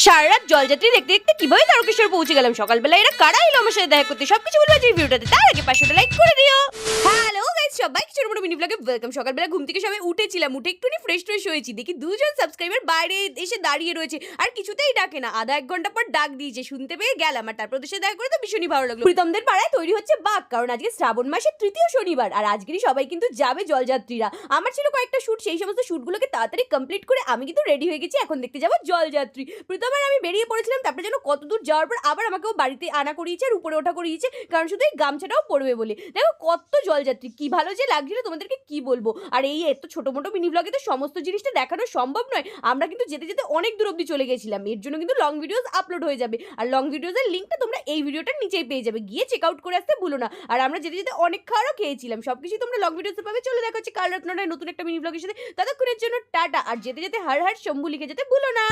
সারা রাত জলযাত্রী দেখতে দেখতে কিভাবে তারকেশ্বর পৌঁছে গেলাম। সকালবেলা এরা কারা এলো আমার সাথে দেখা করতে, সবকিছু বলবো আজকের ভিডিওটাতে। তার আগে 500টা লাইক করে দিও। হ্যালো গাইস, সবাইকে ছোট বড় মিনি ব্লগে ওয়েলকাম। সকালবেলা ঘুম থেকে সবাই উঠেছিলাম, উঠে একটুখানি ফ্রেশ হয়েছি, দেখি দুজন সাবস্ক্রাইবার বাইরে এসে দাঁড়িয়ে রয়েছে আর কিছুতেই ডাকে না। আধা এক ঘন্টা পর ডাক দিয়েছে, শুনতে পেয়ে গেলাম আর তারপর ওদের সাথে দেখা করে তো ভীষণই ভালো লাগলো। প্রীতমদের পাড়ায় তৈরি হচ্ছে বাঘ, কারণ আজকে শ্রাবণ মাসের তৃতীয় শনিবার আর আজকেরই সবাই কিন্তু যাবে জলযাত্রীরা। আমার ছিল কয়েকটা শুট, সেই সমস্ত শুটগুলোকে তাড়াতাড়ি কমপ্লিট করে আমি কিন্তু রেডি হয়ে গেছি, এখন দেখতে যাবো জলযাত্রী। প্রীতম আর আমি বেরিয়ে পড়েছিলাম, তারপরে যেন কত দূর যাওয়ার পর আবার আমাকেও বাড়িতে আনা করিয়েছে আর উপরে ওঠা করিয়েছে, কারণ শুধু এই গামছাটাও পরবে বলে। দেখো কত জলযাত্রী, কি ভালো যে লাগছিল তোমাদেরকে কি বলবো। আর এই এত ছোট মোটো মিনি ব্লগে তো সমস্ত জিনিসটা দেখানো সম্ভব নয়, আমরা কিন্তু যেতে যেতে অনেক দূর অব্দি চলে গেছিলাম। এর জন্য কিন্তু লং ভিডিওস আপলোড হয়ে যাবে, আর লং ভিডিওসের লিঙ্কটা তোমরা এই ভিডিওটার নিচেই পেয়ে যাবে, গিয়ে চেক আউট করে আসতে ভুলো না। আর আমরা যেতে যেতে অনেক খাওয়ারও খেয়েছিলাম, সবকিছু তোমরা লং ভিডিওসে পাবে। চলে দেখা হচ্ছে কাল রাত 9টায় নতুন একটা মিনি ব্লগের সাথে। ততক্ষণের জন্য টাটা, আর যেতে যেতে হর হর শম্ভু লিখে যেতে ভুলো না।